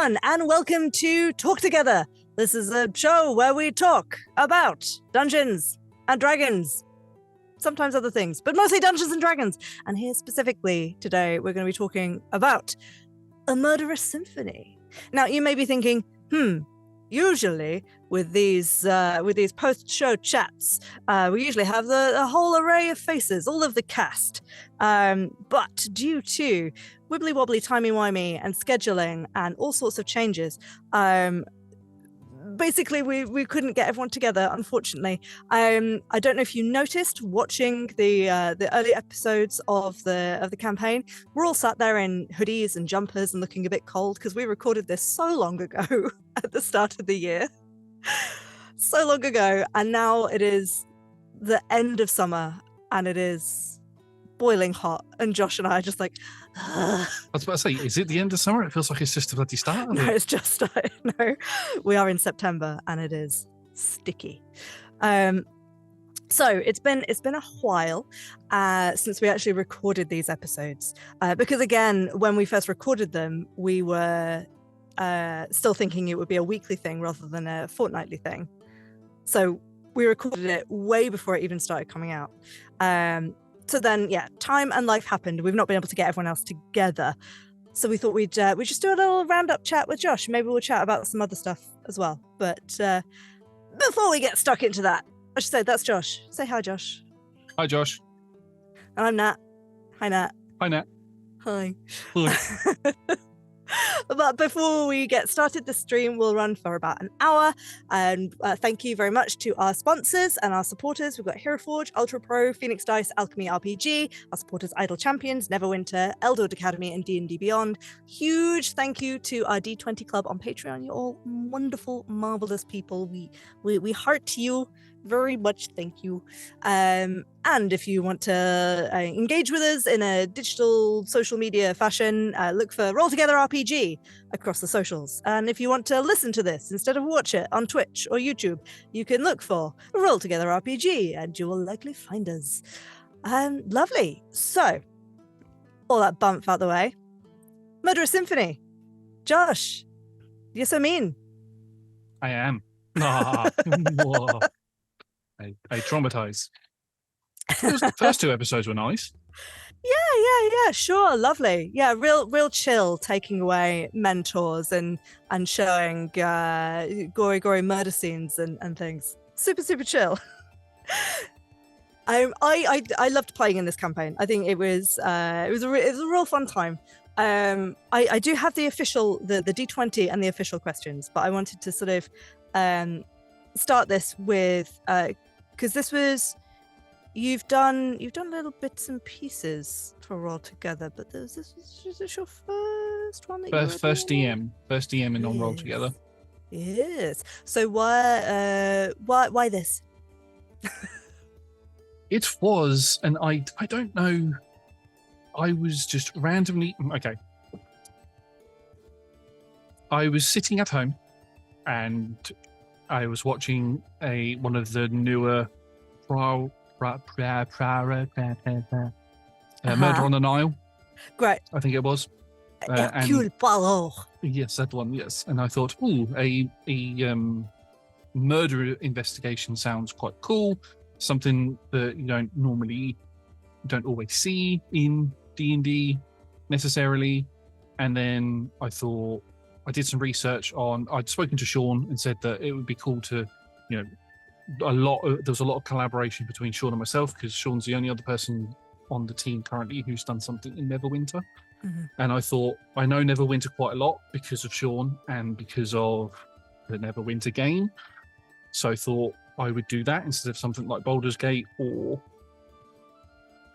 everyone, and welcome to Talk Together. This is a show where we talk about Dungeons and Dragons, sometimes other things, but mostly Dungeons and Dragons. And here specifically today, we're going to be talking about A Murderous Symphony. Now, you may be thinking, usually with these post-show chats, we usually have the whole array of faces, all of the cast. But due to wibbly-wobbly, timey-wimey, and scheduling, and all sorts of changes, basically we couldn't get everyone together, unfortunately. I don't know if you noticed watching the early episodes of the campaign. We're all sat there in hoodies and jumpers and looking a bit cold because we recorded this so long ago at the start of the year. So long ago, and now it is the end of summer and it is boiling hot, and Josh and I are just like, ugh. I was about to say, is it the end of summer? It feels like it's just the bloody start of it. No, it's just started. No, we are in September and it is sticky. So it's been a while since we actually recorded these episodes, because again, when we first recorded them, we were still thinking it would be a weekly thing rather than a fortnightly thing. So we recorded it way before it even started coming out. So then, yeah, time and life happened. We've not been able to get everyone else together. So we thought we'd just do a little roundup chat with Josh. Maybe we'll chat about some other stuff as well. But before we get stuck into that, I should say that's Josh. Say hi, Josh. Hi, Josh. And I'm Nat. Hi, Nat. Hi, Nat. Hi. Hi. But before we get started, the stream will run for about an hour. And thank you very much to our sponsors and our supporters. We've got Hero Forge, Ultra Pro, Phoenix Dice, Alchemy RPG, our supporters Idle Champions, Neverwinter, Eldwood Academy, and D&D Beyond. Huge thank you to our D20 Club on Patreon. You're all wonderful, marvelous people. We heart you very much. Thank you. And if you want to engage with us in a digital social media fashion, look for Roll Together RPG across the socials. And if you want to listen to this instead of watch it on Twitch or YouTube, you can look for Roll Together RPG and you will likely find us. Lovely. So, all that bump out the way. Murderous Symphony. Josh, you're so mean. I am. I traumatize. The first two episodes were nice. Yeah, sure, lovely. Yeah, real chill, taking away mentors and showing gory murder scenes and things. Super chill. I loved playing in this campaign. I think it was a real fun time. I do have the official the D20 and the official questions, but I wanted to sort of start this with because this was you've done little bits and pieces for Roll Together, but this was your first one that first DM in on Roll Together. Yes. So why this? It was, and I don't know. I was just randomly okay. I was sitting at home, and I was watching one of the newer Murder on the Nile. Great. I think it was. Yes, that one. Yes, and I thought, a murder investigation sounds quite cool. Something that you don't always see in D&D necessarily. And then I thought, I did some research I'd spoken to Sean and said that it would be cool to, there was a lot of collaboration between Sean and myself, because Sean's the only other person on the team currently who's done something in Neverwinter. Mm-hmm. And I thought, I know Neverwinter quite a lot because of Sean and because of the Neverwinter game. So I thought I would do that instead of something like Baldur's Gate or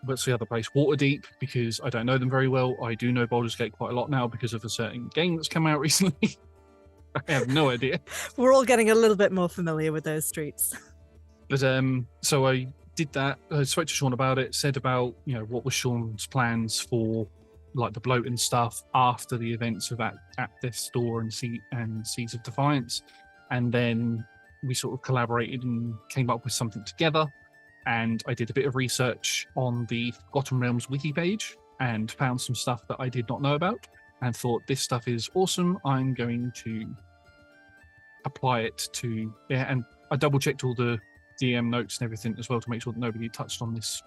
what's the other place? Waterdeep, because I don't know them very well. I do know Baldur's Gate quite a lot now because of a certain game that's come out recently. I have no idea. We're all getting a little bit more familiar with those streets. But so I did that. I spoke to Sean about it, said about, what was Sean's plans for like the bloat and stuff after the events of at Death's Door and Seeds of Defiance. And then we sort of collaborated and came up with something together. And I did a bit of research on the Forgotten Realms wiki page and found some stuff that I did not know about. and thought this stuff is awesome. I'm going to apply it to and I double checked all the DM notes and everything as well to make sure that nobody touched on this.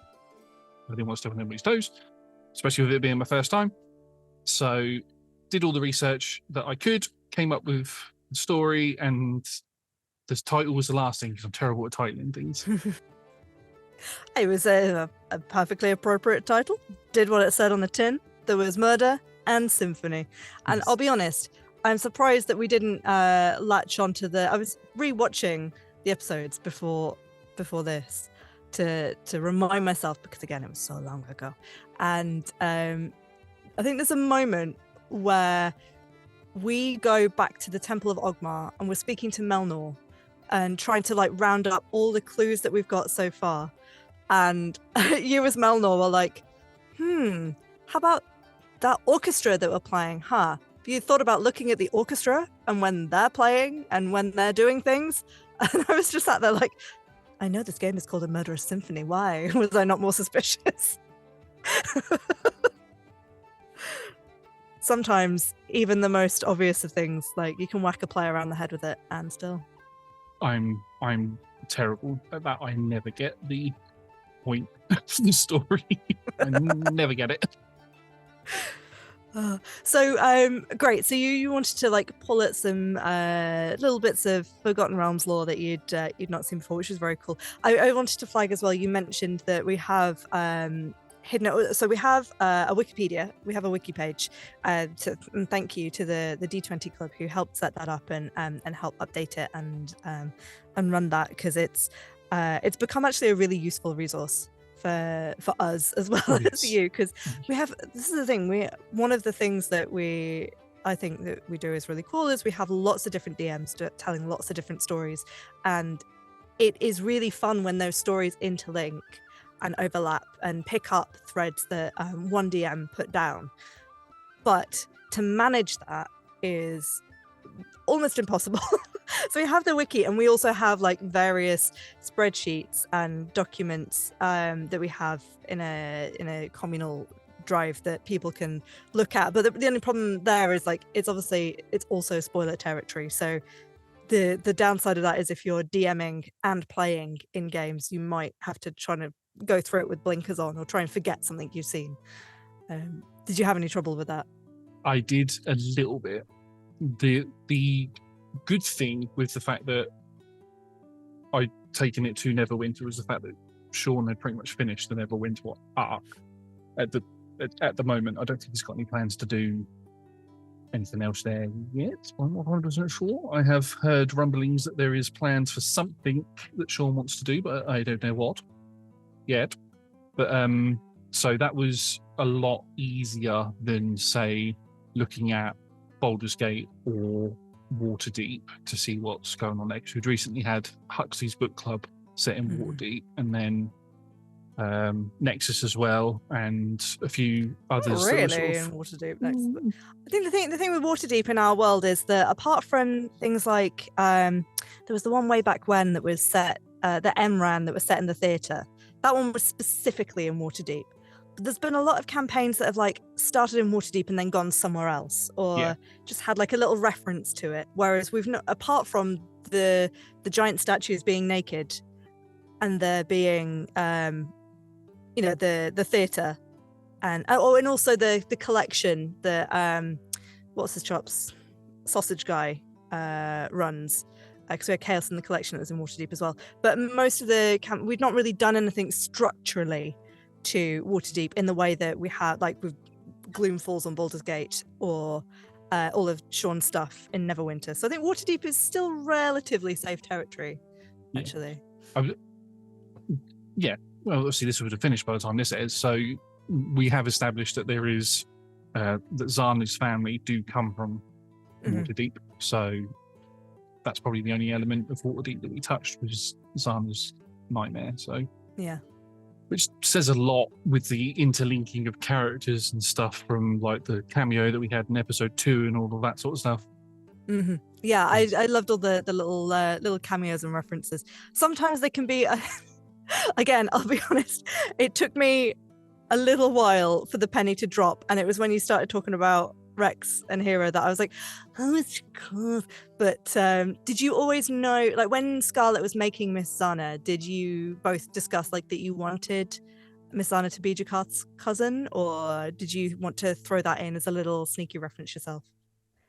I didn't want to step on anybody's toes, especially with it being my first time. So did all the research that I could, came up with the story, and the title was the last thing because I'm terrible at titling things. It was a perfectly appropriate title. Did what it said on the tin. There was murder and symphony. And Yes. I'll be honest, I'm surprised that we didn't latch onto I was rewatching the episodes before this to remind myself, because again, it was so long ago. And I think there's a moment where we go back to the Temple of Ogmar and we're speaking to Melnor and trying to like round up all the clues that we've got so far. And you as Melnor were like, how about that orchestra that we're playing, huh? Have you thought about looking at the orchestra and when they're playing and when they're doing things? And I was just sat there like, I know this game is called A Murderous Symphony. Why was I not more suspicious? Sometimes even the most obvious of things, like you can whack a player around the head with it and still. I'm terrible at that. I never get the point of the story. I never get it. So great. So you wanted to like pull at some little bits of Forgotten Realms lore that you'd not seen before, which was very cool. I wanted to flag as well. You mentioned that we have hidden. So we have a Wikipedia. We have a wiki page. And thank you to the D20 Club who helped set that up and help update it and run that, because it's become actually a really useful resource for us as well as you, because we have, this is the thing, one of the things that I think that we do is really cool is we have lots of different DMs telling lots of different stories, and it is really fun when those stories interlink and overlap and pick up threads that one DM put down. But to manage that is almost impossible. So we have the wiki, and we also have like various spreadsheets and documents that we have in a communal drive that people can look at. But the only problem there is like it's also spoiler territory. So the downside of that is if you're DMing and playing in games, you might have to try to go through it with blinkers on or try and forget something you've seen. Did you have any trouble with that? I did a little bit. The good thing with the fact that I'd taken it to Neverwinter was the fact that Sean had pretty much finished the Neverwinter arc at the moment. I don't think he's got any plans to do anything else there yet. I'm not 100% sure. I have heard rumblings that there is plans for something that Sean wants to do, but I don't know what yet. But so that was a lot easier than, say, looking at Baldur's Gate or Waterdeep to see what's going on there, because we'd recently had Huxley's book club set in Waterdeep, and then Nexus as well, and a few others. Really, in Waterdeep next. I think the thing with Waterdeep in our world is that apart from things like there was the one way back when that was set, the Emran that was set in the theatre. That one was specifically in Waterdeep. But there's been a lot of campaigns that have like started in Waterdeep and then gone somewhere else, or just had like a little reference to it. Whereas we've not, apart from the giant statues being naked, and there being the theatre, and also the collection that what's his chops, sausage guy runs. Because we had Chaos in the collection that was in Waterdeep as well. But most of we've not really done anything structurally to Waterdeep in the way that we had, like with Gloom Falls on Baldur's Gate, or all of Sean's stuff in Neverwinter. So I think Waterdeep is still relatively safe territory, actually. Well, obviously this would have finished by the time this airs. So we have established that there is that Zana's family do come from Waterdeep. So that's probably the only element of Waterdeep that we touched, was Zana's nightmare. So which says a lot with the interlinking of characters and stuff from like the cameo that we had in episode 2 and all of that sort of stuff. Yeah, I loved all the little cameos and references. Sometimes they can be again, I'll be honest, it took me a little while for the penny to drop, and it was when you started talking about Rex and Hero that I was like, oh, it's cool. But did you always know, like when Scarlett was making Miss Zana, did you both discuss like that you wanted Miss Zana to be Jakarth's cousin, or did you want to throw that in as a little sneaky reference yourself?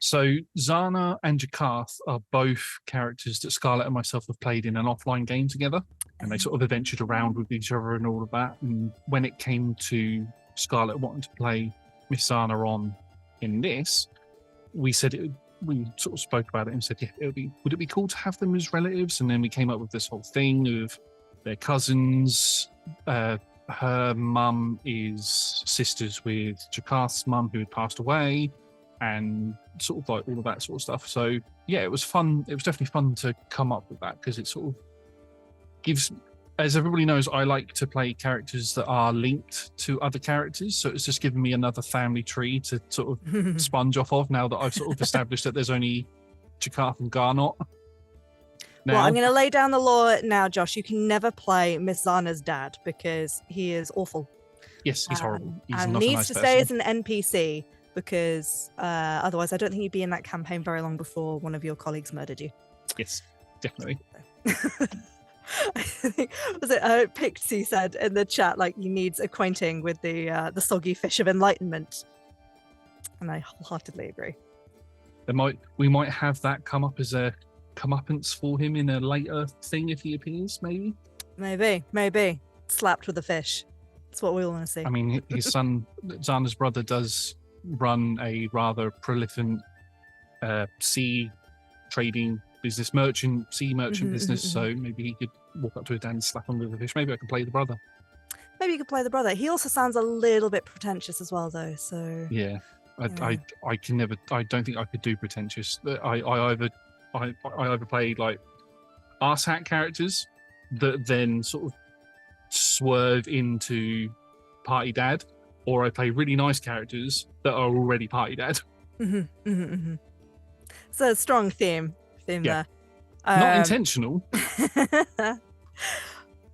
So Zana and Jakarth are both characters that Scarlett and myself have played in an offline game together, and they sort of adventured around with each other and all of that. And when it came to Scarlett wanting to play Miss Zana on in this, we said we sort of spoke about it and said, yeah, would it be cool to have them as relatives? And then we came up with this whole thing of their cousins. Her mum is sisters with Jakarth's mum, who had passed away, and sort of like all of that sort of stuff. So yeah, it was fun. It was definitely fun to come up with that, because it sort of gives, as everybody knows, I like to play characters that are linked to other characters. So it's just given me another family tree to sort of sponge off of, now that I've sort of established that there's only Jakarth and Garnot. Now. Well, I'm going to lay down the law now, Josh. You can never play Miss Zana's dad because he is awful. Yes, he's horrible. He's and not needs a nice to person. stay as an NPC, because otherwise I don't think you'd be in that campaign very long before one of your colleagues murdered you. Yes, definitely. I think, was it Pixie said in the chat, like, he needs acquainting with the soggy fish of enlightenment, and I wholeheartedly agree. We might have that come up as a comeuppance for him in a later thing if he appears, maybe. Maybe slapped with a fish. That's what we all want to see. I mean, his son, Zana's brother, does run a rather prolific sea trading business, sea merchant business. So maybe he could walk up to his dad and slap him with a fish. Maybe I could play the brother. Maybe you could play the brother. He also sounds a little bit pretentious as well, though. So yeah, I can never. I don't think I could do pretentious. I either play like arsehat characters that then sort of swerve into party dad, or I play really nice characters that are already party dad. So a strong theme there. Not intentional.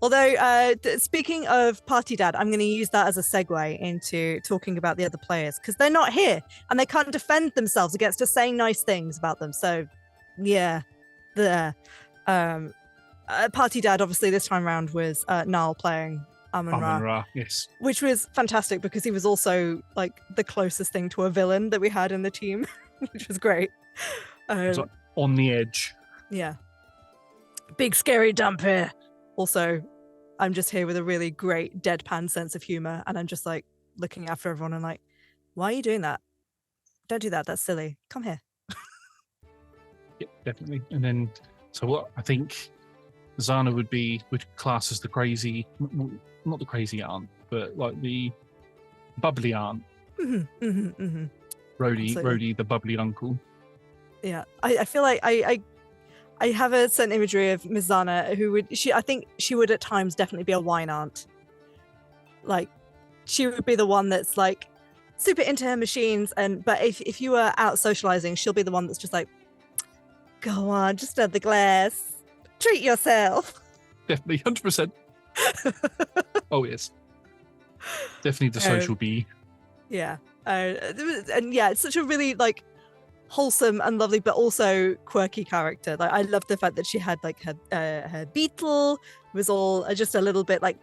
Although, speaking of party dad, I'm going to use that as a segue into talking about the other players, because they're not here and they can't defend themselves against us saying nice things about them. So yeah, there. Party dad, obviously, this time around was Niall playing Amun-Ra, yes, which was fantastic because he was also like the closest thing to a villain that we had in the team, which was great. Like on the edge. Yeah. Big scary dump here. Also, I'm just here with a really great deadpan sense of humor, and I'm just like looking after everyone and like, why are you doing that? Don't do that. That's silly. Come here. Yeah, definitely. And then, so what I think Zana would class as the crazy, not the crazy aunt, but like the bubbly aunt. Rhodey, the bubbly uncle. Yeah, I feel like I have a certain imagery of Miss Zana I think she would at times definitely be a wine aunt. Like, she would be the one that's like super into her machines, but if you were out socializing, she'll be the one that's just like, go on, just add the glass. Treat yourself. Definitely, 100%. Oh, yes. Definitely the social bee. Yeah. And yeah, it's such a really like wholesome and lovely, but also quirky character. Like, I love the fact that she had like her beetle was all just a little bit like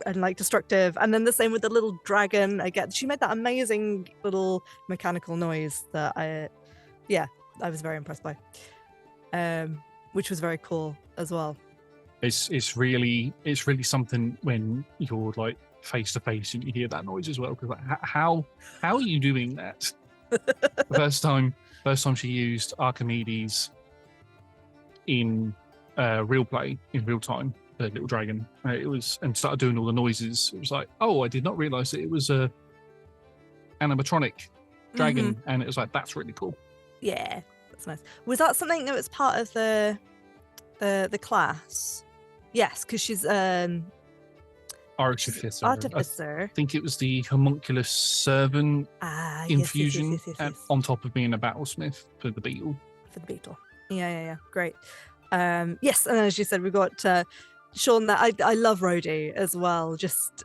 and like destructive, and then the same with the little dragon. Again, she made that amazing little mechanical noise that I was very impressed by, which was very cool as well. It's really something when you're like face to face and you hear that noise as well, because like, how are you doing that? The first time she used Archimedes in real play, in real time, the little dragon, and started doing all the noises. It was like, oh, I did not realize that it was a animatronic dragon, and it was like, that's really cool. Yeah, that's nice. Was that something that was part of the class? Yes, because she's Artificer. Artificer. I think it was the homunculus servant infusion, yes. on top of being a battlesmith for the beetle. Yeah. Great. Yes, and as you said, we've got Sean. That I love Rhodey as well. Just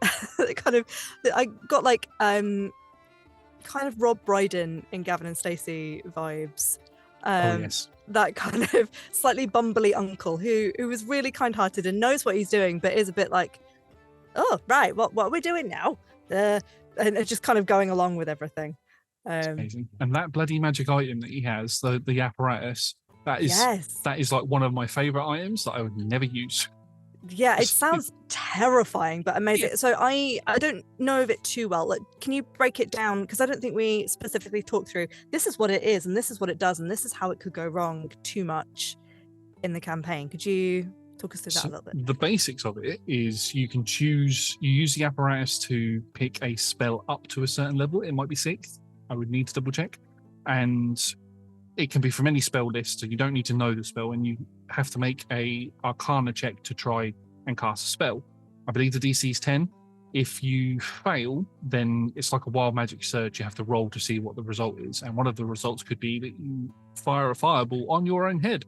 kind of, I got like kind of Rob Brydon in Gavin and Stacey vibes. Oh yes. That kind of slightly bumbly uncle who was really kind-hearted and knows what he's doing, but is a bit like, oh right, what are we doing now? And just kind of going along with everything. Amazing. And that bloody magic item that he has, the apparatus, that is Yes. like one of my favorite items that I would never use. Yeah, it sounds terrifying, but amazing. Yeah. So I don't know of it too well. Like, can you break it down? Because I don't think we specifically talked through, this is what it is, and this is what it does, and this is how it could go wrong too much in the campaign. Could you talk us through that a little bit? The basics of it is you use the apparatus to pick a spell up to a certain level. It might be 6th. I would need to double check. And it can be from any spell list, so you don't need to know the spell, and you have to make a Arcana check to try and cast a spell. I believe the DC is 10. If you fail, then it's like a wild magic surge. You have to roll to see what the result is, and one of the results could be that you fire a fireball on your own head.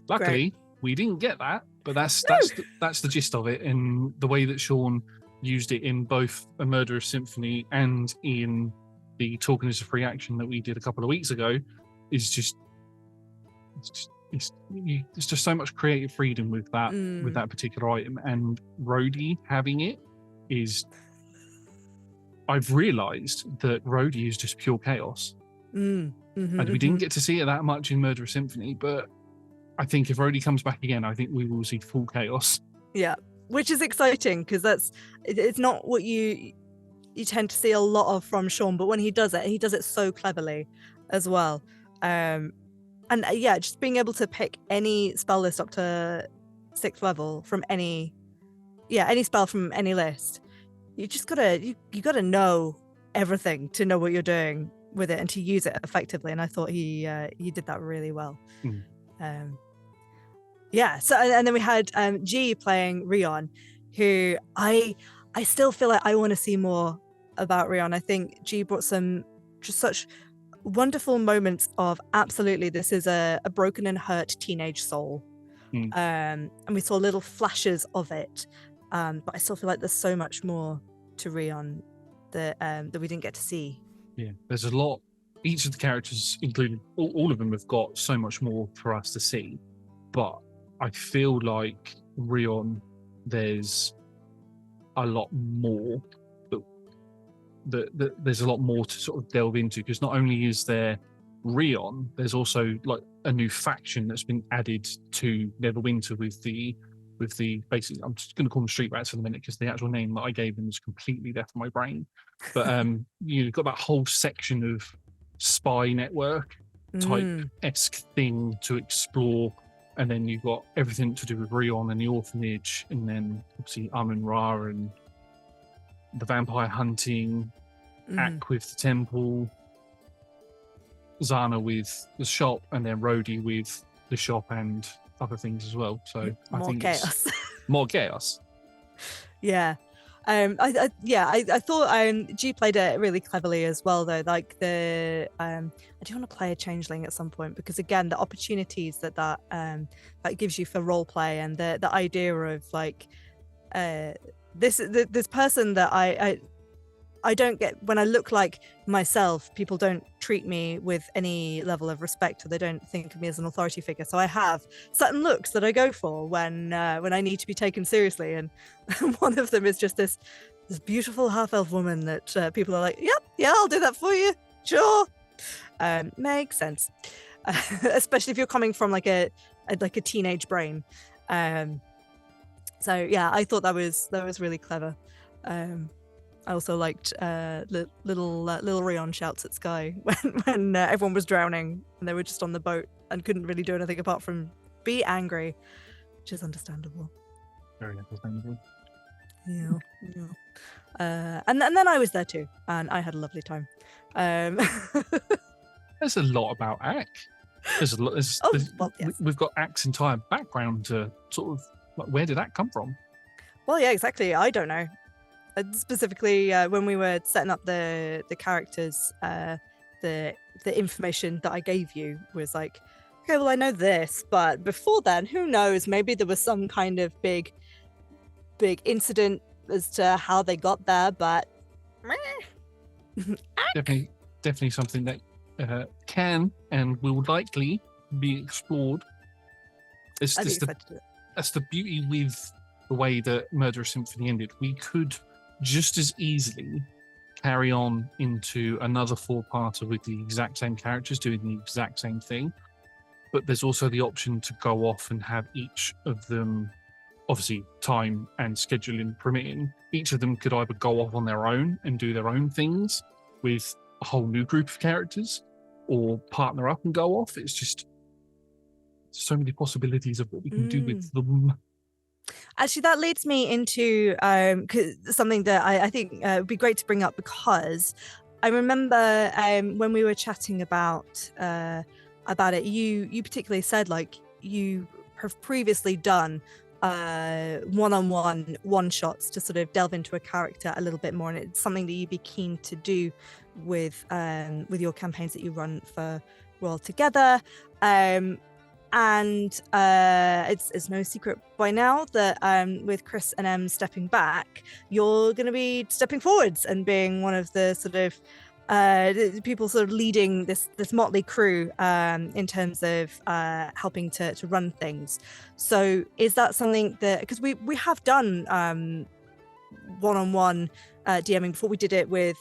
Luckily, we didn't get that, but that's the gist of it, and the way that Sean used it in both A Murderous Symphony and in the Talking as a Free Action that we did a couple of weeks ago is just it's just so much creative freedom with that particular item. And Rhodey having it is, I've realized that Rhodey is just pure chaos. And we didn't get to see it that much in Murderous Symphony, but I think if Rhodey comes back again, I think we will see full chaos. Yeah, which is exciting because it's not what you tend to see a lot of from Sean, but when he does it so cleverly as well. And yeah, just being able to pick any spell list up to 6th level from any spell from any list. You just gotta know everything to know what you're doing with it and to use it effectively. And I thought he did that really well. So and then we had G playing Rion, who I still feel like I want to see more about Rion. I think G brought some just such wonderful moments of absolutely this is a broken and hurt teenage soul. And we saw little flashes of it, but I still feel like there's so much more to Rion that we didn't get to see. Yeah, there's a lot. Each of the characters, including all of them, have got so much more for us to see, but I feel like Rion, there's a lot more that there's a lot more to sort of delve into, because not only is there Rion, there's also like a new faction that's been added to Neverwinter with the basically, I'm just going to call them Street Rats for the minute because the actual name that I gave them is completely left my brain. But you've got that whole section of spy network type esque thing to explore, and then you've got everything to do with Rion and the orphanage, and then obviously Amun-Ra and the vampire hunting, Ak with the temple, Zana with the shop, and then Rhodey with the shop and other things as well. So I think chaos. It's more chaos. Yeah. I thought G played it really cleverly as well, though. Like I do want to play a changeling at some point, because again, the opportunities that gives you for role play, and the idea of like this person that I don't get when I look like myself. People don't treat me with any level of respect, or they don't think of me as an authority figure. So I have certain looks that I go for when I need to be taken seriously, and one of them is just this beautiful half-elf woman that people are like, yeah, I'll do that for you, sure. Makes sense, especially if you're coming from like a teenage brain. So yeah, I thought that was really clever. I also liked little Rion shouts at Sky when everyone was drowning and they were just on the boat and couldn't really do anything apart from be angry, which is understandable. Very understandable. Yeah. And then I was there too, and I had a lovely time. There's a lot about Ak. There's a lot. Yes. We've got Ak's entire background to sort of like, where did Ak come from? Well, yeah, exactly. I don't know. Specifically, when we were setting up the characters, the information that I gave you was like, okay, well, I know this, but before then, who knows? Maybe there was some kind of big incident as to how they got there, but definitely something that can and will likely be explored. I'd be excited to do it. That's the beauty with the way that Murderous Symphony ended. We could just as easily carry on into another four-parter with the exact same characters doing the exact same thing, but there's also the option to go off and have each of them, obviously time and scheduling permitting, each of them could either go off on their own and do their own things with a whole new group of characters, or partner up and go off. It's just so many possibilities of what we can do with them. Actually, that leads me into something that I think would be great to bring up, because I remember when we were chatting about it, you particularly said like you have previously done one shots to sort of delve into a character a little bit more, and it's something that you'd be keen to do with your campaigns that you run for Roll Together. And it's no secret by now that with Chris and Em stepping back, you're going to be stepping forwards and being one of the sort of people sort of leading this motley crew in terms of helping to run things. So is that something that, because we have done one-on-one DMing before. We did it with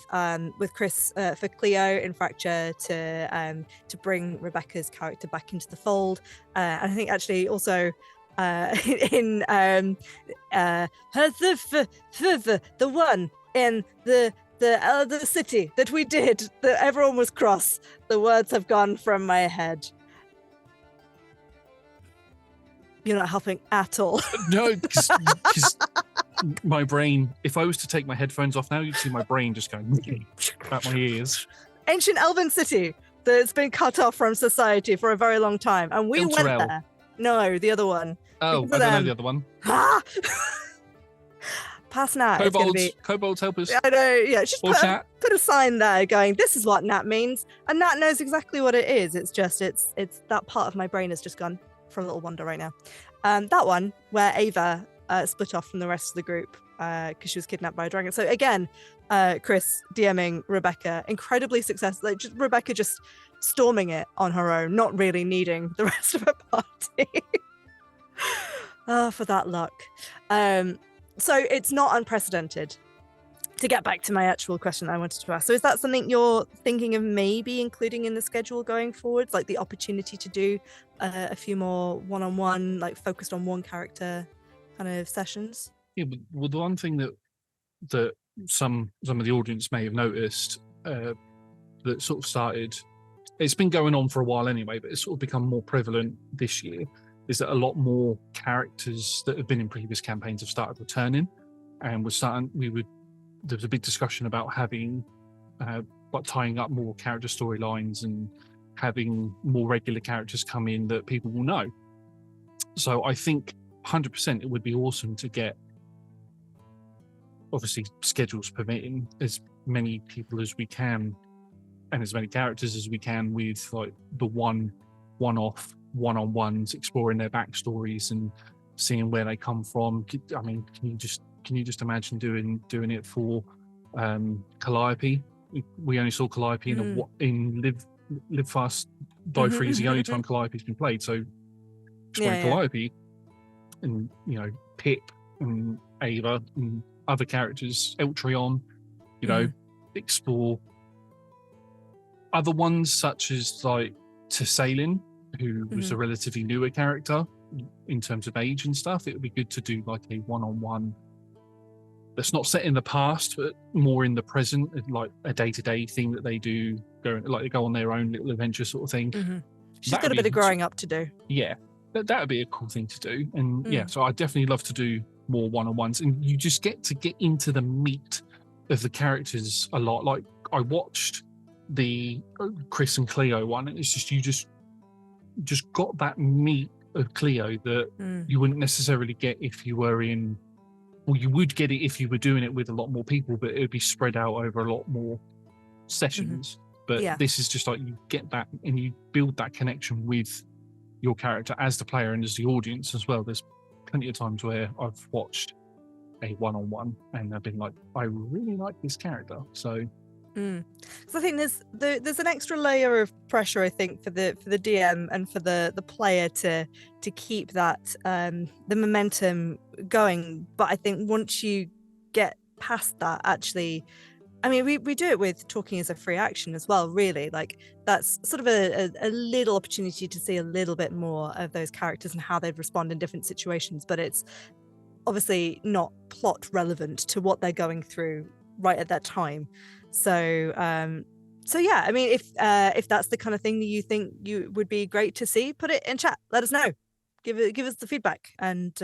Chris for Cleo in Fracture to bring Rebecca's character back into the fold, and I think actually also in the one in the city that we did that everyone was cross. The words have gone from my head. You're not helping at all. No, because my brain, if I was to take my headphones off now, you'd see my brain just going out my ears. Ancient Elven city that's been cut off from society for a very long time. And we went there. No, the other one. Oh, I don't know the other one. Past Nat. Kobolds, help us. I know, yeah. Just put a sign there going, this is what Nat means. And Nat knows exactly what it is. It's just, it's that part of my brain has just gone for a little wander right now. That one where Ava split off from the rest of the group because she was kidnapped by a dragon. So again, Chris DMing Rebecca, incredibly successful. Like Rebecca just storming it on her own, not really needing the rest of her party. For that luck. So it's not unprecedented. To get back to my actual question I wanted to ask. So is that something you're thinking of maybe including in the schedule going forwards, like the opportunity to do a few more one-on-one, like focused on one character kind of sessions? Yeah, well, the one thing that some of the audience may have noticed that sort of started, it's been going on for a while anyway, but it's sort of become more prevalent this year, is that a lot more characters that have been in previous campaigns have started returning, and there was a big discussion about having like tying up more character storylines and having more regular characters come in that people will know. So I think 100% it would be awesome to get, obviously schedules permitting, as many people as we can and as many characters as we can with like the one-off one-on-ones, exploring their backstories and seeing where they come from. I mean, can you just imagine doing it for Calliope? We only saw Calliope in Live Fast, Die Free is the only time Calliope's been played. So exploring Calliope and, you know, Pip and Ava and other characters, Eltrion, you know, explore other ones such as like Tessalin, who was a relatively newer character in terms of age and stuff. It would be good to do like a one-on-one that's not set in the past, but more in the present, like a day-to-day thing that they do, they go on their own little adventure sort of thing. She's got a bit of growing up to do. Yeah, that would be a cool thing to do. And yeah, so I'd definitely love to do more one-on-ones, and you just get to get into the meat of the characters a lot. Like I watched the Chris and Cleo one, and it's just you just got that meat of Cleo that you wouldn't necessarily get if you were in. Well, you would get it if you were doing it with a lot more people, but it would be spread out over a lot more sessions. But this is just like you get that and you build that connection with your character as the player and as the audience as well. There's plenty of times where I've watched a one-on-one and I've been like, I really like this character. So Because I think there's an extra layer of pressure, I think, for the DM and for the player to keep that the momentum going. But I think once you get past that, actually, I mean, we do it with talking as a free action as well, really. Like, that's sort of a little opportunity to see a little bit more of those characters and how they'd respond in different situations. But it's obviously not plot relevant to what they're going through right at that time. So yeah, I mean, if that's the kind of thing that you think you would be great to see, put it in chat. Let us know. Give us the feedback, and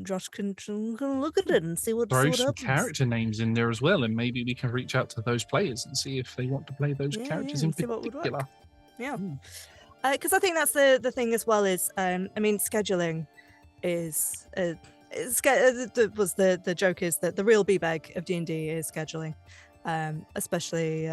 Josh can look at it and see what Throw some happens. character names in there as well, and maybe we can reach out to those players and see if they want to play those characters in particular. Yeah, because I think that's the thing as well is I mean, scheduling is the joke is that the real BBEG of D&D is scheduling, especially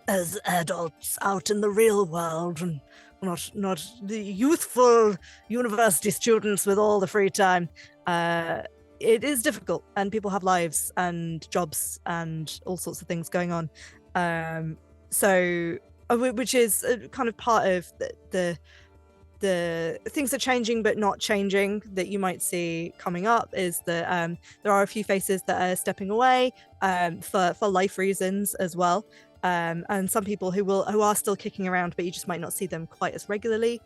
as adults out in the real world and not the youthful university students with all the free time. It is difficult, and people have lives and jobs and all sorts of things going on. So which is kind of part of the things are changing but not changing that you might see coming up is that there are a few faces that are stepping away for life reasons as well, and some people who are still kicking around, but you just might not see them quite as regularly.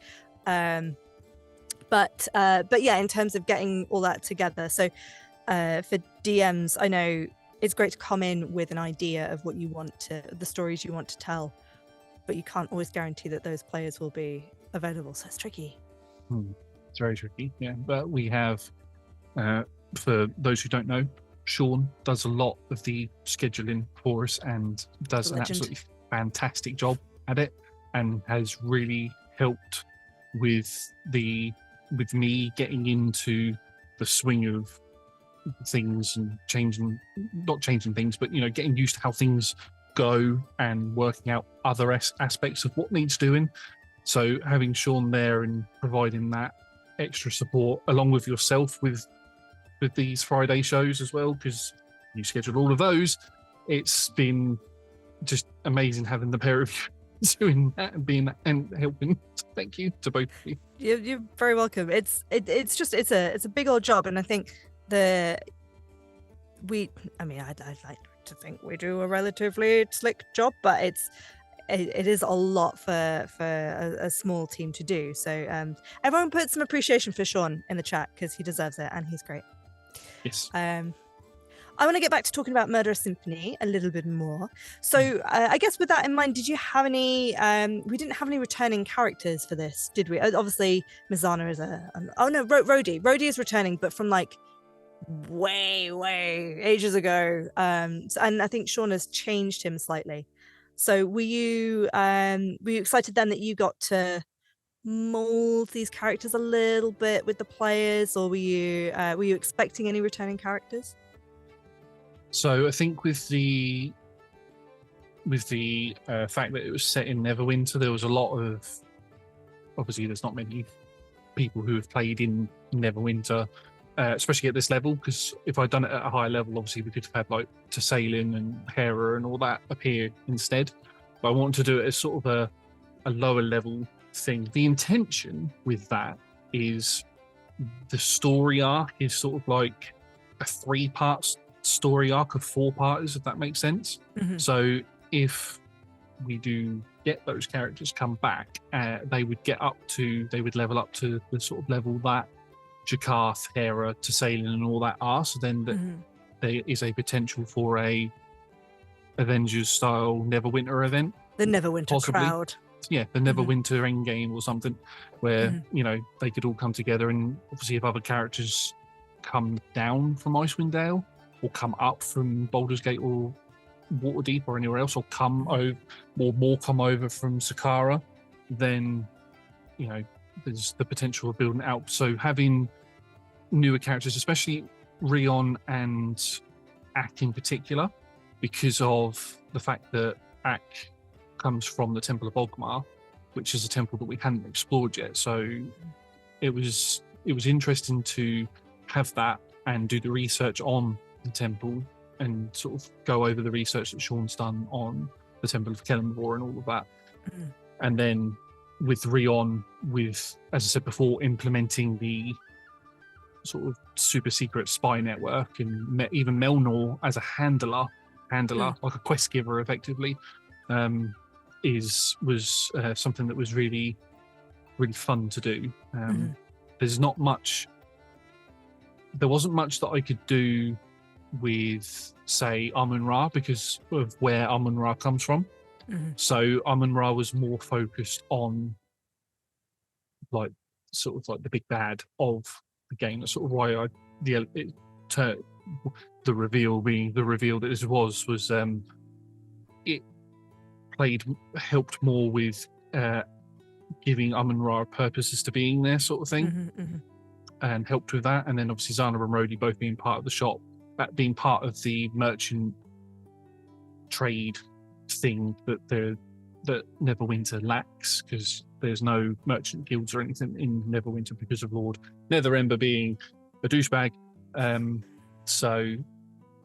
But yeah, in terms of getting all that together, so for DMs, I know it's great to come in with an idea of what you want to, the stories you want to tell, but you can't always guarantee that those players will be available, so it's tricky. It's very tricky, yeah. But we have, for those who don't know, Sean does a lot of the scheduling for us and does an absolutely fantastic job at it, and has really helped with me getting into the swing of things and not changing things, but getting used to how things go and working out other aspects of what needs doing. So having Sean there and providing that extra support along with yourself with these Friday shows as well, because you scheduled all of those, it's been just amazing having the pair of you doing that and being and helping. So thank you to both of you. You're very welcome. It's a big old job, and I think I'd like to think we do a relatively slick job, but it is a lot for a small team to do. So everyone put some appreciation for Sean in the chat, because he deserves it and he's great. Yes. I want to get back to talking about Murderous Symphony a little bit more. So I guess with that in mind, did you have any we didn't have any returning characters for this, did we? Obviously Mizana is Rhodey is returning, but from like way ages ago, and I think Sean has changed him slightly. So were you excited then that you got to mold these characters a little bit with the players, or were you expecting any returning characters? So I think with the fact that it was set in Neverwinter, there was a lot of, obviously there's not many people who have played in Neverwinter, especially at this level, because if I'd done it at a higher level, obviously we could have had like Tessalin and Hera and all that appear instead. But I wanted to do it as sort of a lower level thing. The intention with that is the story arc is sort of like a 3-part story arc of 4-parters, if that makes sense. Mm-hmm. So if we do get those characters come back, they would level up to the sort of level that Jakarth, Hera, Tessalin and all that are. So then there is a potential for a Avengers style Neverwinter event. The Neverwinter possibly. Crowd. Yeah, the Neverwinter Endgame or something, where they could all come together, and obviously if other characters come down from Icewind Dale or come up from Baldur's Gate or Waterdeep or anywhere else, or come over or more come over from Sakara, then there's the potential of building out. So having newer characters, especially Rion and Ak in particular, because of the fact that Ak comes from the Temple of Ogmar, which is a temple that we hadn't explored yet. So it was interesting to have that and do the research on the temple and sort of go over the research that Sean's done on the Temple of Kelemvor and all of that. And then with Rion, with, as I said before, implementing the sort of super secret spy network, and even Melnor as a handler, like a quest giver, effectively, was something that was really, really fun to do. There's not much. There wasn't much that I could do with, say, Amun-Ra because of where Amun-Ra comes from. So Amun-Ra was more focused on like sort of like the big bad of the game. That's sort of why the reveal being the reveal that this was it helped more with giving Amun-Ra purposes to being there, sort of thing, and helped with that. And then obviously Zana and Rhodey both being part of the shop, being part of the merchant trade thing that Neverwinter lacks, because there's no merchant guilds or anything in Neverwinter because of Lord Netherember being a douchebag. So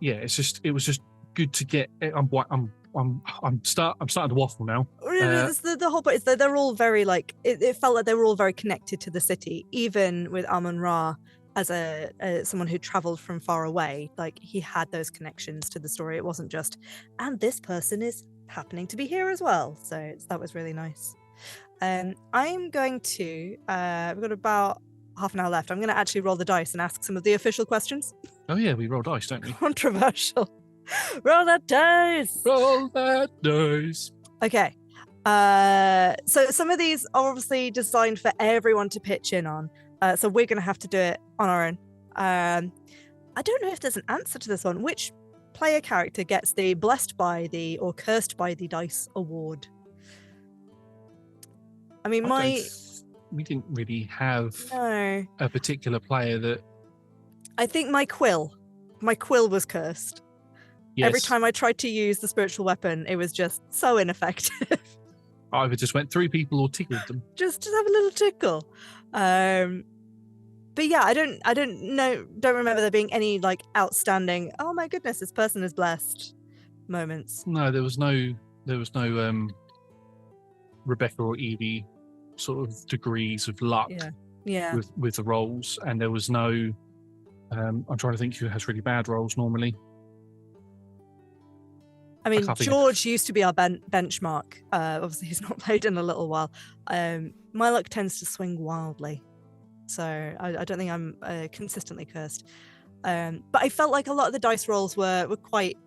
yeah, it was just good to get. I'm starting to waffle now. The whole point is that they're all very like it felt like they were all very connected to the city, even with Amun-Ra as someone who traveled from far away. Like he had those connections to the story. It wasn't just, and this person is happening to be here as well. So that was really nice. I'm going to we've got about half an hour left. I'm going to actually roll the dice and ask some of the official questions. Oh yeah, we roll dice, don't we? Controversial. Roll that dice. Roll that dice. Okay. So some of these are obviously designed for everyone to pitch in on. So we're going to have to do it on our own. I don't know if there's an answer to this one. Which player character gets the blessed by the or cursed by the dice award? I mean, we didn't really have a particular player that. I think my quill was cursed. Yes. Every time I tried to use the spiritual weapon, it was just so ineffective. I either just went through people or tickled them. just have a little tickle. But yeah, I don't remember there being any like outstanding, oh my goodness, this person is blessed moments. No, there was no Rebecca or Evie sort of degrees of luck with the rolls, and there was no I'm trying to think who has really bad rolls normally. I mean, George used to be our benchmark. Obviously, he's not played in a little while. My luck tends to swing wildly, so I don't think I'm consistently cursed. But I felt like a lot of the dice rolls were quite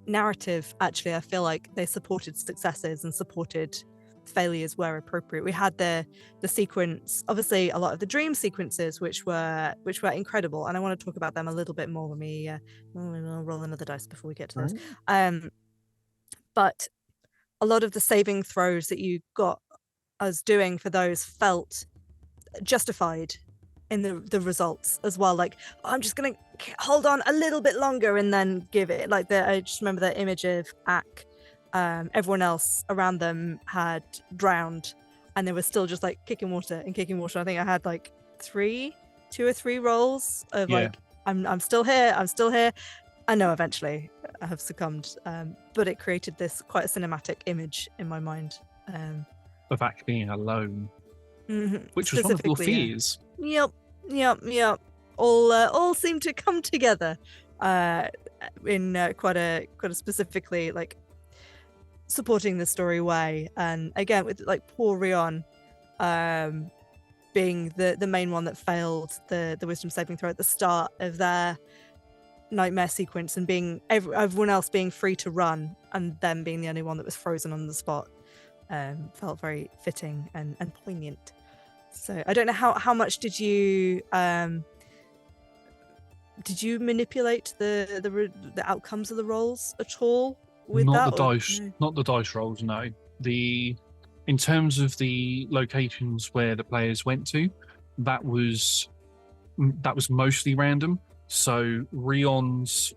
narrative. Actually, I feel like they supported successes and supported failures where appropriate. We had the sequence, obviously, a lot of the dream sequences, which were incredible, and I want to talk about them a little bit more when we roll another dice before we get to those. But a lot of the saving throws that you got us doing for those felt justified in the results as well. Like, I'm just gonna hold on a little bit longer and then give it. Like I just remember the image of Ak. Everyone else around them had drowned, and they were still just like kicking water. I think I had like 2 or 3 rolls of like, I'm still here. I know eventually I have succumbed, but it created this quite a cinematic image in my mind. Of Ak being alone, which was one of your fears. Yep. All seem to come together in quite a specifically like supporting the story way. And again, with like poor Rion being the main one that failed the wisdom saving throw at the start of their nightmare sequence, and being everyone else being free to run and them being the only one that was frozen on the spot, felt very fitting and poignant. So I don't know how much did you manipulate the outcomes of the rolls at all with not that? The dice, no? Not the dice rolls. No, in terms of the locations where the players went to, that was mostly random. So Rion's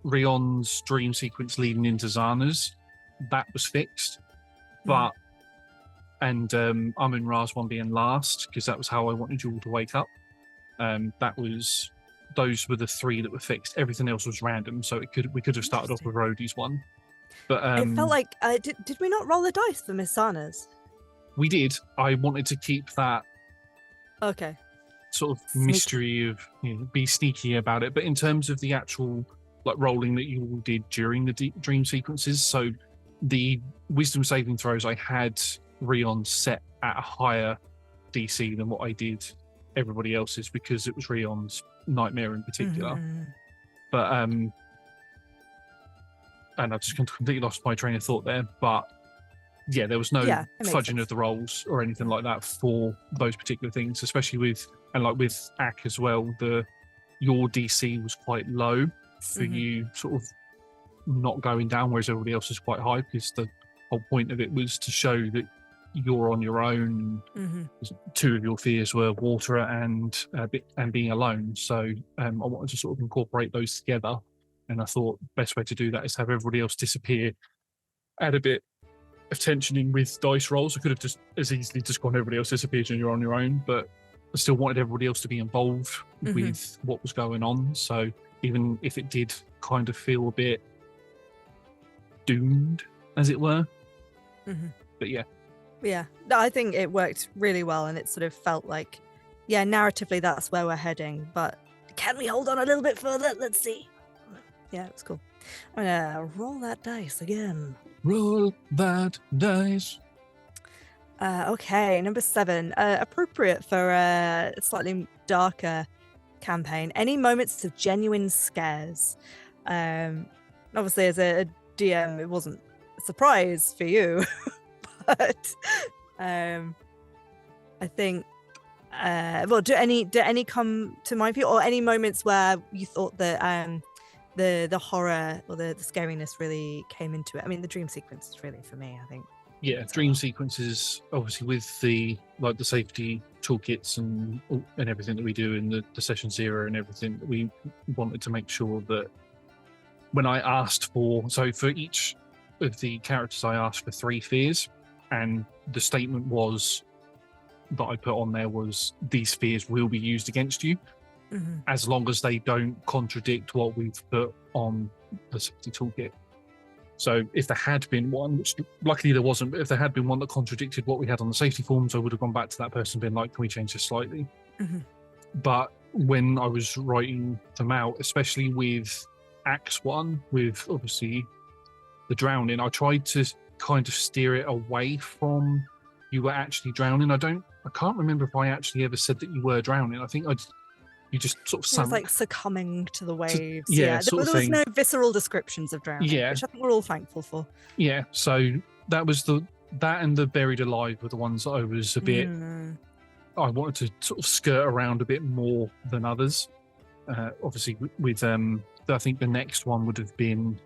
dream sequence leading into Zana's, that was fixed, but and Amun-Ra's one being last, because that was how I wanted you all to wake up. That was those were the 3 that were fixed. Everything else was random, so we could have started off with Rhodey's one. But it felt like did we not roll the dice for Miss Sana's? we did. I wanted to keep that Okay. sort of Sneaky. mystery of, be sneaky about it. But in terms of the actual like rolling that you all did during the dream sequences, so the wisdom saving throws, I had Rion set at a higher DC than what I did everybody else's, because it was Rion's nightmare in particular. Mhm. But and I just completely lost my train of thought there. But yeah, there was no Yeah, it makes fudging sense. of the rolls or anything like that for those particular things, especially with Ak as well. Your DC was quite low for Mhm. you, sort of not going down, whereas everybody else is quite high, because the whole point of it was to show that you're on your own. Mhm. 2 of your fears were water and being alone. So I wanted to sort of incorporate those together, and I thought the best way to do that is have everybody else disappear, add a bit of tension in with dice rolls. I could have just as easily just gone everybody else disappears and you're on your own, but I still wanted everybody else to be involved with what was going on. So even if it did kind of feel a bit doomed, as it were. But yeah. Yeah, no, I think it worked really well, and it sort of felt like, yeah, narratively that's where we're heading, but can we hold on a little bit further? Let's see. Yeah, it was cool. I'm gonna roll that dice again. Roll that dice. Okay, number 7, appropriate for a slightly darker campaign. Any moments of genuine scares. Obviously, as a DM, it wasn't a surprise for you, but I think. Well, do any come to mind for you, or any moments where you thought that the horror or the scariness really came into it? I mean, the dream sequence is really for me, I think. Yeah, dream sequences, obviously with the safety toolkits and everything that we do in the session 0 and everything, we wanted to make sure that when I asked for each of the characters, I asked for 3 fears, and the statement was that I put on there was, these fears will be used against you as long as they don't contradict what we've put on the safety toolkit. So if there had been one, which luckily there wasn't, but if there had been one that contradicted what we had on the safety forms, I would have gone back to that person and been like, can we change this slightly? But when I was writing them out, especially with Acts 1, with obviously the drowning, I tried to kind of steer it away from you were actually drowning. I can't remember if I actually ever said that you were drowning. I think you just sort of It sunk. was like succumbing to the waves. Yeah, there was no visceral descriptions of drowning, which I think we're all thankful for. Yeah, so that was that and the buried alive were the ones that I was a bit. I wanted to sort of skirt around a bit more than others. Obviously, with I think the next one would have been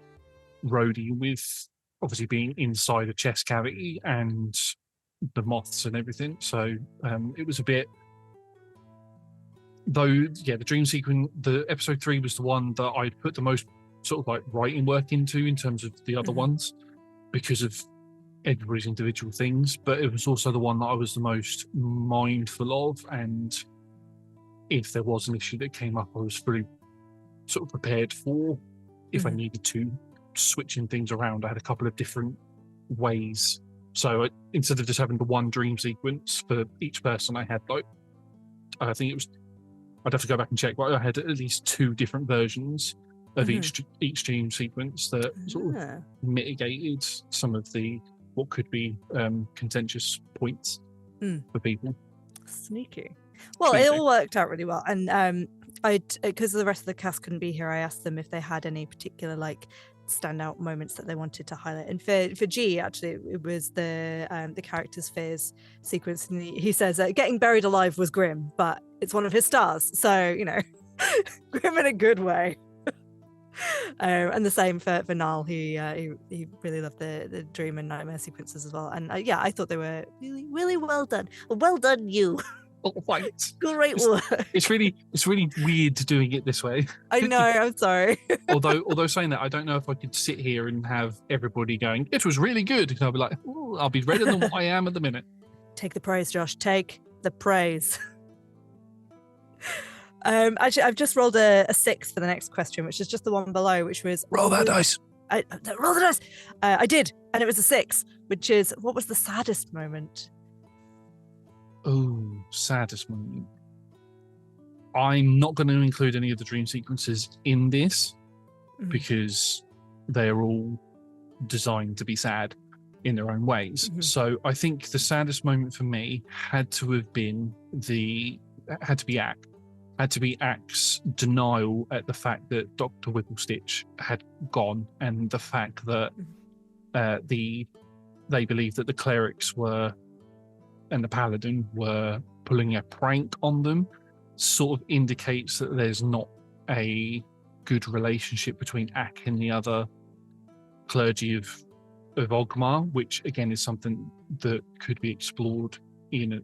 Rhodey, with obviously being inside a chest cavity and the moths and everything. So it was a bit. Though, yeah, the dream sequence, the episode 3 was the one that I'd put the most sort of like writing work into in terms of the other ones, because of everybody's individual things. But it was also the one that I was the most mindful of, and if there was an issue that came up, I was fully sort of prepared for if I needed to switching things around. I had a couple of different ways. So instead of just having the one dream sequence for each person, I had like, I think it was, I'd have to go back and check, but I had at least 2 different versions of each dream sequence that sort of mitigated some of the what could be contentious points for people. Sneaky. Well, it all worked out really well, and because the rest of the cast couldn't be here, I asked them if they had any particular like standout moments that they wanted to highlight. And for G, actually, it was the character's fears sequence, and he says getting buried alive was grim, but it's one of his stars, so grim in a good way. And the same for Niall. He really loved the dream and nightmare sequences as well, and I thought they were really, really well done. Well done, you. Oh, thanks. Great work. It's really weird doing it this way. I know. I'm sorry. although saying that, I don't know if I could sit here and have everybody going, it was really good, and I'll be like, I'll be redder than what I am at the minute. Take the praise, Josh. Take the praise. Actually, I've just rolled a 6 for the next question, which is just the one below, which was Roll that dice. Roll the dice. I did, and it was a 6, which is what was the saddest moment? Oh, saddest moment. I'm not going to include any of the dream sequences in this because they're all designed to be sad in their own ways. So I think the saddest moment for me had to be Ack's denial at the fact that Dr. Wigglestitch had gone, and the fact that they believed that the clerics and the paladin were pulling a prank on them, sort of indicates that there's not a good relationship between Ack and the other clergy of Ogmar, which again is something that could be explored in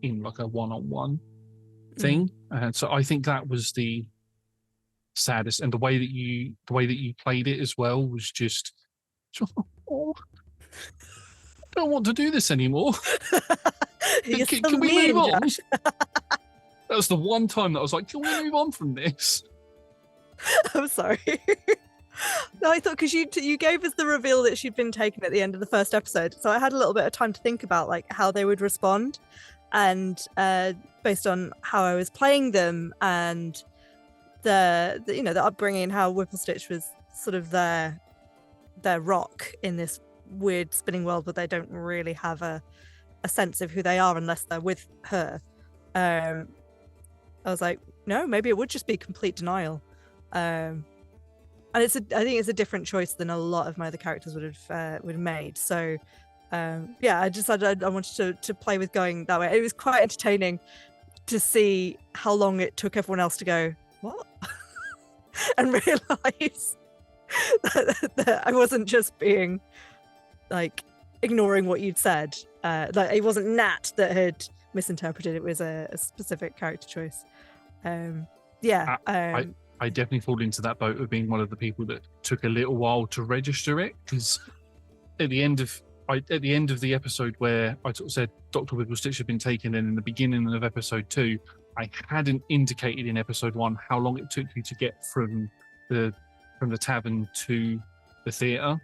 like a one-on-one thing. And so I think that was the saddest, and the way that you played it as well was just, oh, I don't want to do this anymore. Can we move on? That was the one time that I was like, can we move on from this? I'm sorry. No, I thought because you gave us the reveal that she'd been taken at the end of the first episode, so I had a little bit of time to think about like how they would respond, and based on how I was playing them and the the upbringing, how Whipplestitch was sort of their rock in this weird spinning world where they don't really have a sense of who they are unless they're with her. I was like, no, maybe it would just be complete denial. And I think it's a different choice than a lot of my other characters would have made. So I decided I wanted to play with going that way. It was quite entertaining to see how long it took everyone else to go, what? And realize that I wasn't just being like ignoring what you'd said. Like it wasn't Nat that had misinterpreted, it was a specific character choice. I definitely fall into that boat of being one of the people that took a little while to register it, because at the end of the episode where I sort of said Dr. Wigglestitch had been taken, and in the beginning of episode 2, I hadn't indicated in episode 1 how long it took you to get from the tavern to the theatre.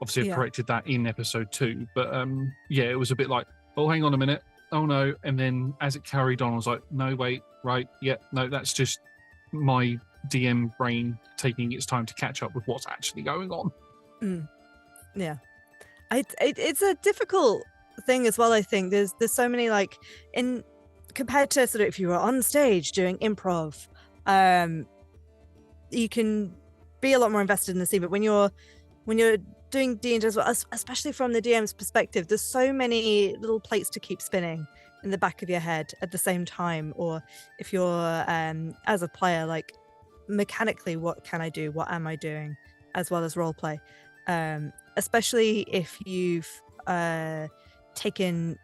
Obviously, I corrected that in episode 2, but it was a bit like, oh, hang on a minute, oh no, and then as it carried on, I was like, no, wait, right, no, that's just my DM brain taking its time to catch up with what's actually going on. It's a difficult thing as well. I think there's so many, like, in compared to sort of if you were on stage doing improv, you can be a lot more invested in the scene, but when you're doing D&D as well, especially from the DM's perspective, there's so many little plates to keep spinning in the back of your head at the same time. Or if you're as a player, like, mechanically, what can I do, what am I doing, as well as roleplay, especially if you've taken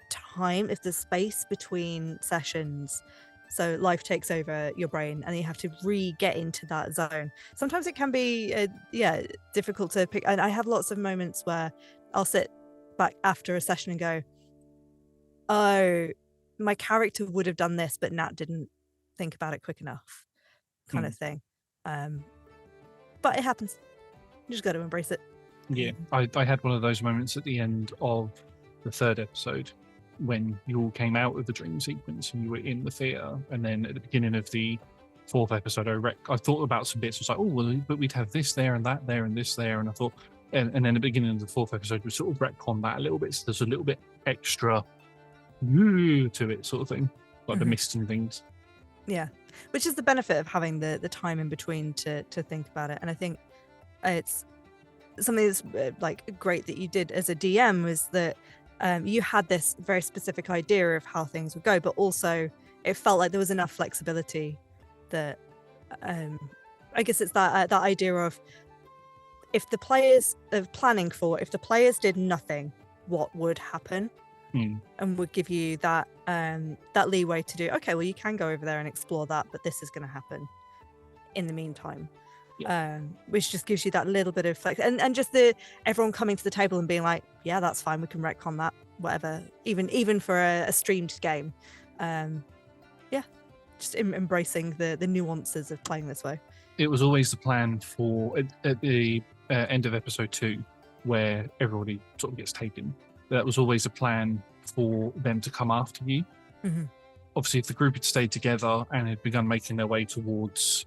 time, if there's space between sessions, so life takes over your brain and you have to get into that zone. Sometimes it can be difficult to pick, and I have lots of moments where I'll sit back after a session and go, oh, my character would have done this, but Nat didn't think about it quick enough, kind of thing. But it happens. You just got to embrace it. Yeah, I had one of those moments at the end of the 3rd episode when you all came out of the dream sequence and you were in the theatre, and then at the beginning of the 4th episode, I thought about some bits. I was like, oh, well, but we'd have this there and that there and this there, and I thought, and then at the beginning of the 4th episode, we sort of retconned that a little bit, so there's a little bit extra to it, sort of thing, like the mist and things. Yeah, which is the benefit of having the time in between to think about it. And I think it's something that's like great that you did as a DM was that you had this very specific idea of how things would go, but also it felt like there was enough flexibility that I guess it's that idea of if the players did nothing, what would happen, and would give you that leeway to do, okay, well, you can go over there and explore that, but this is going to happen in the meantime. Which just gives you that little bit of flex, and just everyone coming to the table and being like, yeah, that's fine, we can retcon that, whatever, even for a streamed game. just embracing the nuances of playing this way. It was always the plan for at the end of episode 2, where everybody sort of gets taken. That was always a plan for them to come after you. Mm-hmm. Obviously, if the group had stayed together and had begun making their way towards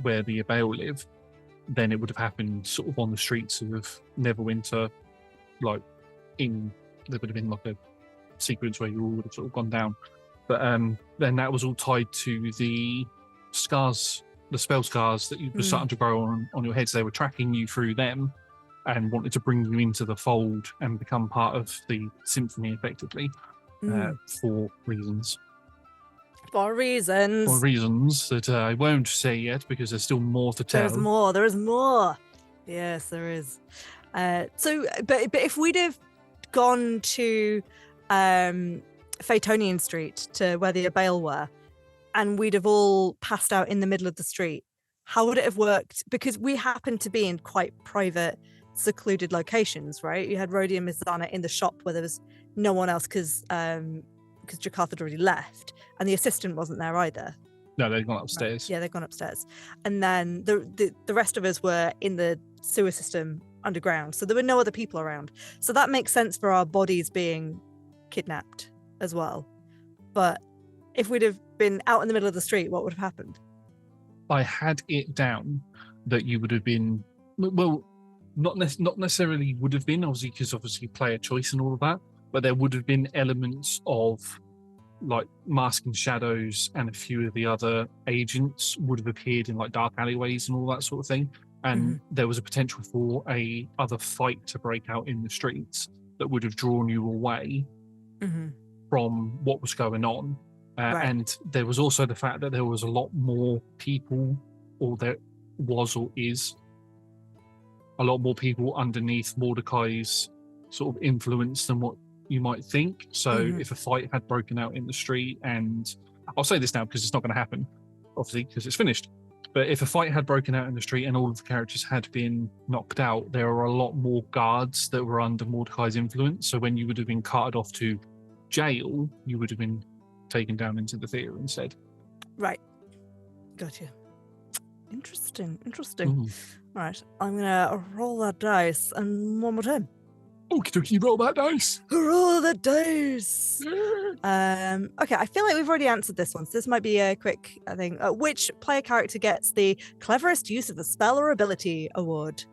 where the Abale live, then it would have happened sort of on the streets of Neverwinter, like there would have been like a sequence where you all would have sort of gone down. But then that was all tied to the scars, the spell scars that were starting to grow on your heads. They were tracking you through them and wanted to bring you into the fold and become part of the symphony effectively for reasons. For reasons that I won't say yet because there's still more to tell. There is more. Yes, there is. So, but if we'd have gone to Phaetonian Street, to where the Abale were, and we'd have all passed out in the middle of the street, how would it have worked? Because we happened to be in quite private, secluded locations, right? You had Rhodey and Mizana in the shop where there was no one else because Jakarth had already left, and the assistant wasn't there either. No, they'd gone upstairs. Right. Yeah, they'd gone upstairs. And then the rest of us were in the sewer system underground, so there were no other people around. So that makes sense for our bodies being kidnapped as well. But if we'd have been out in the middle of the street, what would have happened? I had it down that you would have been, well, not necessarily would have been, obviously, because obviously player choice and all of that, but there would have been elements of like Mask and Shadows, and a few of the other agents would have appeared in like dark alleyways and all that sort of thing. And there was a potential for a other fight to break out in the streets that would have drawn you away from what was going on. Right. And there was also the fact that there was a lot more people, or there was or is a lot more people underneath Mordecai's sort of influence than what you might think. So if a fight had broken out in the street, and I'll say this now because it's not going to happen, obviously, because it's finished. But if a fight had broken out in the street and all of the characters had been knocked out, there are a lot more guards that were under Mordecai's influence. So when you would have been carted off to jail, you would have been taken down into the theatre instead. Right. Gotcha. Interesting. All right. I'm going to roll that dice and one more time. Okie dokie, roll that dice. Roll the dice. Okay, I feel like we've already answered this one, so this might be a quick thing. Which player character gets the cleverest use of a spell or ability award?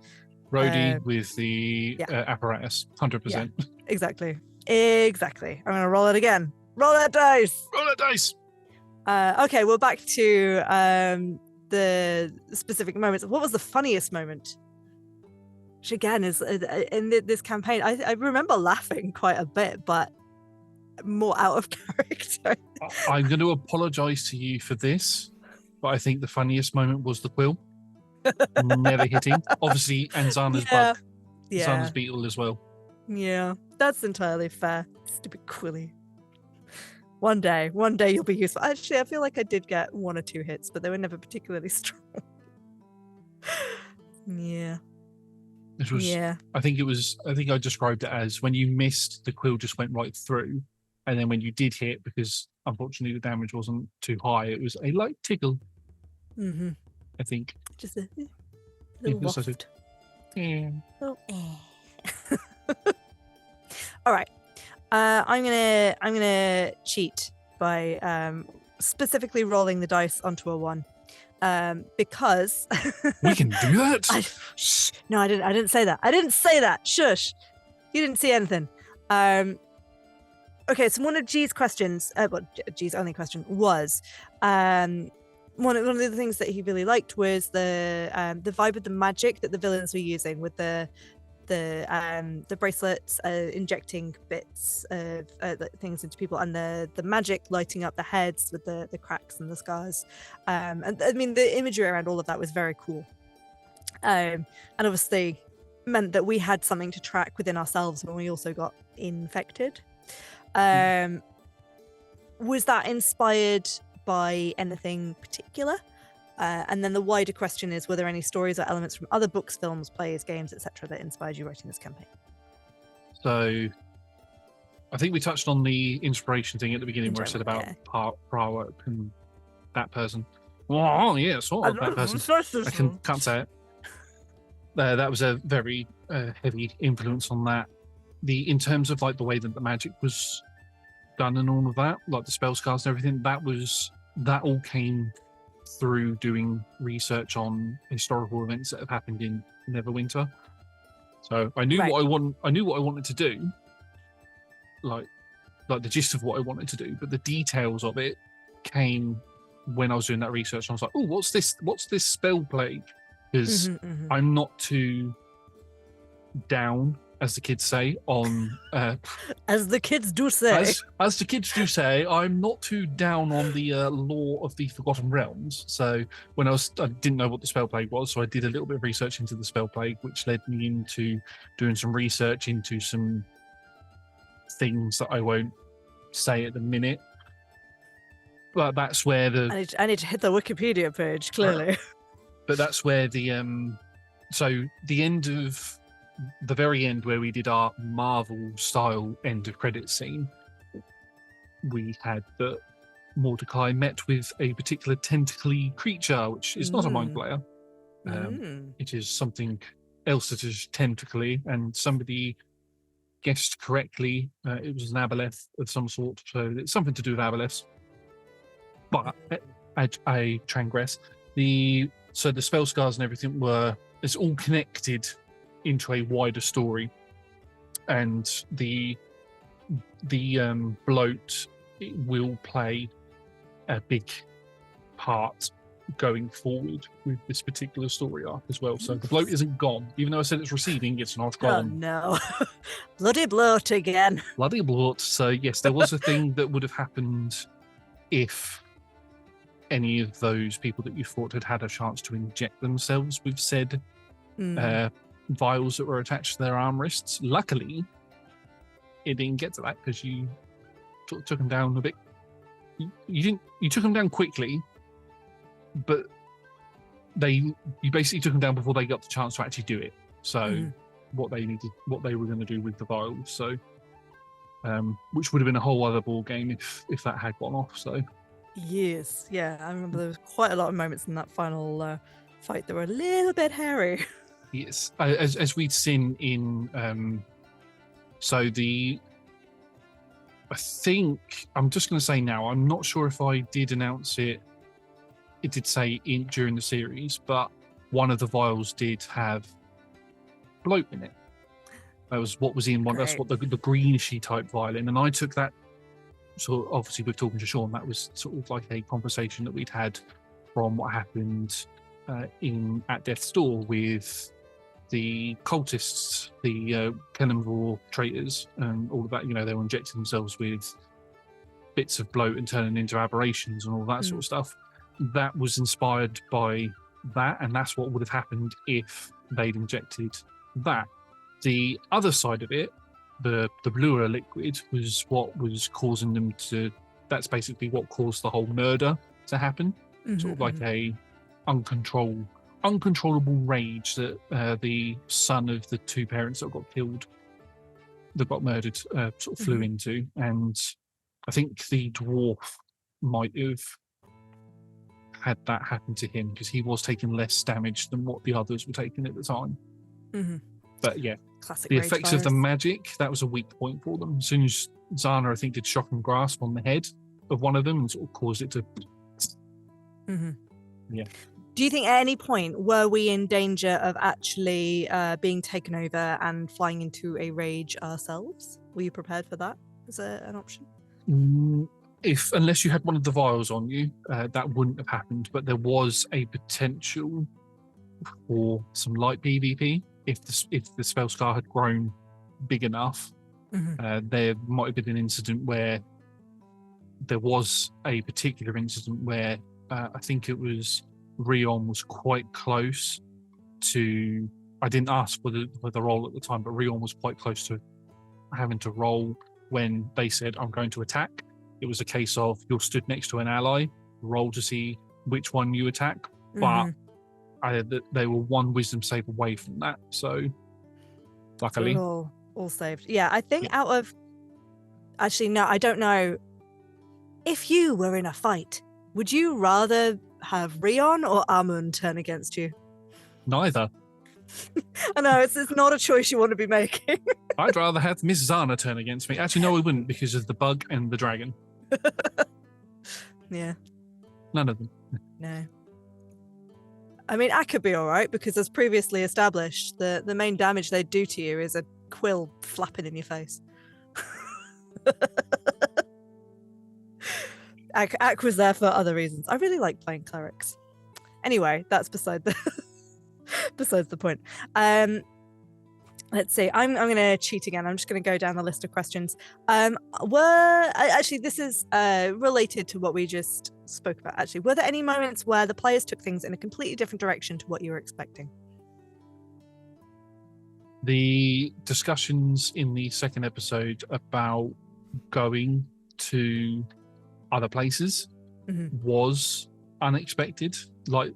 Rhodey with the apparatus, 100%. Yeah, exactly. I'm going to roll it again. Roll that dice. Okay, we're back to the specific moments. What was the funniest moment? Which again is in this campaign, I remember laughing quite a bit, but more out of character. I'm going to apologise to you for this, but I think the funniest moment was the quill never hitting. Obviously, and Zana's bug, Zana's beetle as well. Yeah, that's entirely fair. Stupid quilly. One day you'll be useful. Actually, I feel like I did get 1 or 2 hits, but they were never particularly strong. Yeah. It was, I think I described it as when you missed, the quill just went right through. And then when you did hit, because unfortunately the damage wasn't too high, it was a light tickle. I think. Just a little waft. Oh, All right. I'm gonna cheat by specifically rolling the dice onto a 1. Because we can do that. No, I didn't say that. Shush. You didn't see anything. Okay, so one of G's questions, G's only question was, one of the things that he really liked was the vibe of the magic that the villains were using with the bracelets injecting bits of things into people, and the magic lighting up the heads with the cracks and the scars. And I mean, the imagery around all of that was very cool. And obviously meant that we had something to track within ourselves when we also got infected. Was that inspired by anything particular? And then the wider question is, were there any stories or elements from other books, films, plays, games, etc. that inspired you writing this campaign? So I think we touched on the inspiration thing at the beginning, where I said about Prawork and that person. Oh, yeah, sort of that person. I can't say it. That was a very heavy influence on that. In terms of like the way that the magic was done and all of that, like the spell scars and everything, that all came through doing research on historical events that have happened in Neverwinter. So I knew what I wanted to do, like the gist of what I wanted to do, but the details of it came when I was doing that research. I was like, oh, what's this spell plague? Because I'm not too down, as the kids say, on as the kids do say. As the kids do say, I'm not too down on the lore of the Forgotten Realms. So when I didn't know what the spell plague was, so I did a little bit of research into the spell plague, which led me into doing some research into some things that I won't say at the minute. But that's where I need to hit the Wikipedia page, clearly. But that's where the very end where we did our Marvel style end of credits scene, we had that Mordecai met with a particular tentacly creature, which is not a mind flayer. It is something else that is tentacly, and somebody guessed correctly. It was an aboleth of some sort, so it's something to do with aboleths. But I transgress. So the spell scars and everything it's all connected into a wider story, and the bloat will play a big part going forward with this particular story arc as well. So the bloat isn't gone, even though I said it's receding. It's not gone. Oh no, bloody bloat again! Bloody bloat. So yes, there was a thing that would have happened if any of those people that you thought had a chance to inject themselves with said vials that were attached to their arm wrists. Luckily, it didn't get to that because you sort of took them down a bit. You took them down quickly, but you basically took them down before they got the chance to actually do it. So what they were going to do with the vials. So, which would have been a whole other ball game if that had gone off. So. Yes, yeah, I remember there was quite a lot of moments in that final fight that were a little bit hairy. Yes, as we'd seen in I think I'm just going to say now, I'm not sure if I did announce it. It did say during the series, but one of the vials did have bloat in it. That was what was in one. That's what the greenish type vial in, and I took that. So obviously, we're talking to Sean. That was sort of like a conversation that we'd had from what happened at Death's Door with the cultists, the Kenenvor traitors, and all of that. You know, they were injecting themselves with bits of bloat and turning into aberrations and all that sort of stuff. That was inspired by that, and that's what would have happened if they'd injected that. The other side of it, the bluer liquid, was what was causing them to. That's basically what caused the whole murder to happen. Sort of like a uncontrollable rage that the son of the two parents that got killed, that got murdered, sort of flew into. And I think the dwarf might have had that happen to him because he was taking less damage than what the others were taking at the time. But yeah, classic the effects of the magic, that was a weak point for them. As soon as Zana, I think, did shock and grasp on the head of one of them and sort of caused it to. Yeah. Do you think at any point were we in danger of actually being taken over and flying into a rage ourselves? Were you prepared for that as an option? Unless you had one of the vials on you, that wouldn't have happened. But there was a potential for some light PvP if the spell scar had grown big enough. There might have been an incident where there was a particular incident where I think it was Rion was quite close to. I didn't ask for the roll at the time, but Rion was quite close to having to roll when they said, "I'm going to attack." It was a case of you're stood next to an ally, roll to see which one you attack, but they were one wisdom save away from that. So luckily, all saved. Yeah, I think out of Actually, no, I don't know. If you were in a fight, would you rather have Rion or Amun turn against you? Neither. I know, it's not a choice you want to be making. I'd rather have Miss Zana turn against me. Actually, no, I wouldn't, because of the bug and the dragon. Yeah. None of them. No. I mean, I could be all right, because as previously established, the main damage they do to you is a quill flapping in your face. Ak was there for other reasons. I really like playing clerics. Anyway, that's beside the besides the point. Let's see. I'm going to cheat again. I'm just going to go down the list of questions. Actually, this is related to what we just spoke about. Actually, were there any moments where the players took things in a completely different direction to what you were expecting? The discussions in the second episode about going to other places was unexpected. Like,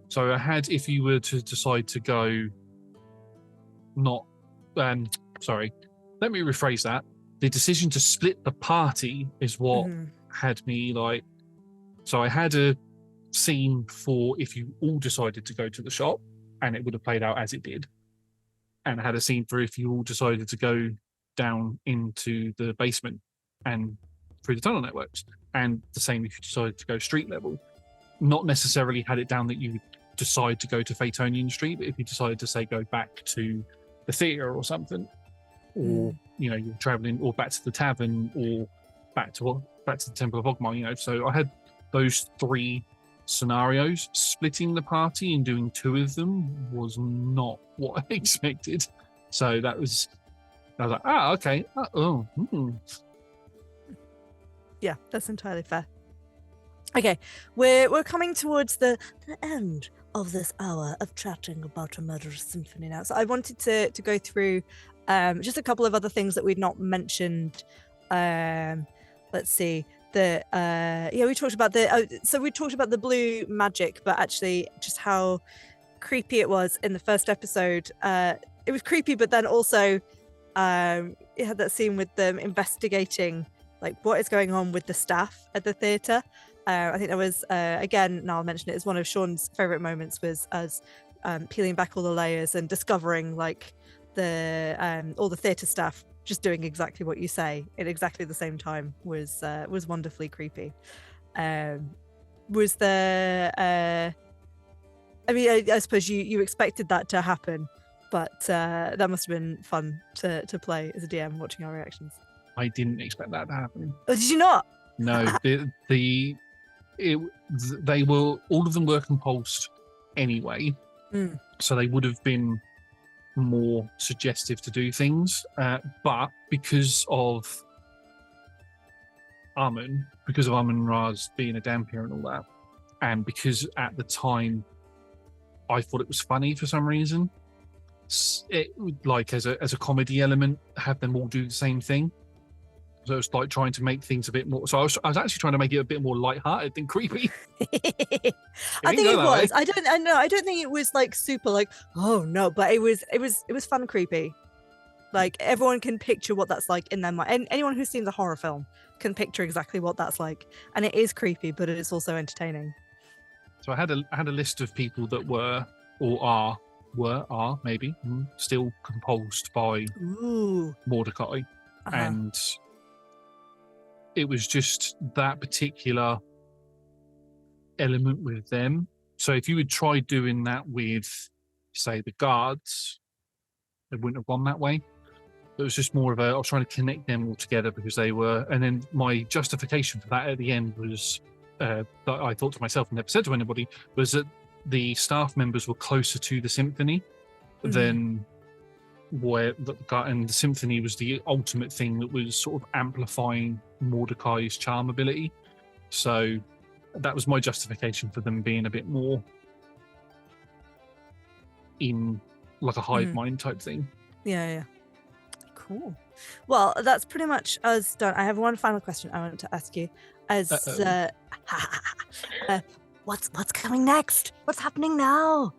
so I had, if you were to decide to go, sorry, let me rephrase that. The decision to split the party is what had me like. So I had a scene for if you all decided to go to the shop, and it would have played out as it did. And I had a scene for if you all decided to go down into the basement and through the tunnel networks, and the same if you decided to go street level. Not necessarily had it down that you would decide to go to Phaetonian Street, but if you decided to say go back to the theatre or something, or you know, you're traveling, or back to the tavern, or back to the Temple of Ogmar, you know. So I had those three scenarios. Splitting the party and doing two of them was not what I expected. So I was like, okay. Yeah, that's entirely fair. Okay, we're coming towards the end of this hour of chatting about A Murderous Symphony now. So I wanted to go through just a couple of other things that we'd not mentioned. Let's see. We talked about the blue magic, but actually just how creepy it was in the first episode. It was creepy, but then also it had that scene with them investigating like what is going on with the staff at the theatre. I think that was again, now I'll mention it, as one of Sean's favorite moments was us peeling back all the layers and discovering like all the theatre staff just doing exactly what you say at exactly the same time was wonderfully creepy. Was there I mean, I suppose you expected that to happen, but that must have been fun to play as a DM, watching our reactions. I didn't expect that to happen. Oh, did you not? No, they were, all of them were compulsed anyway, so they would have been more suggestive to do things, but because of Amun Ra's being a Dampier and all that, and because at the time I thought it was funny for some reason, it would, like, as a comedy element, have them all do the same thing. So it was like trying to make things a bit more. So I was actually trying to make it a bit more lighthearted than creepy. I think it was. I don't think it was like super like, oh no, but it was fun creepy. Like everyone can picture what that's like in their mind. And anyone who's seen the horror film can picture exactly what that's like. And it is creepy, but it is also entertaining. So I had a list of people that were or are maybe still compulsed by Mordecai, and it was just that particular element with them. So if you would try doing that with, say, the guards, it wouldn't have gone that way. It was just more of I was trying to connect them all together because they were, and then my justification for that at the end was, that I thought to myself and never said to anybody, was that the staff members were closer to the symphony than and the symphony was the ultimate thing that was sort of amplifying Mordecai's charm ability. So that was my justification for them being a bit more in like a hive mind type thing. Yeah. Cool. Well, that's pretty much us done. I have one final question I want to ask you. What's coming next? What's happening now?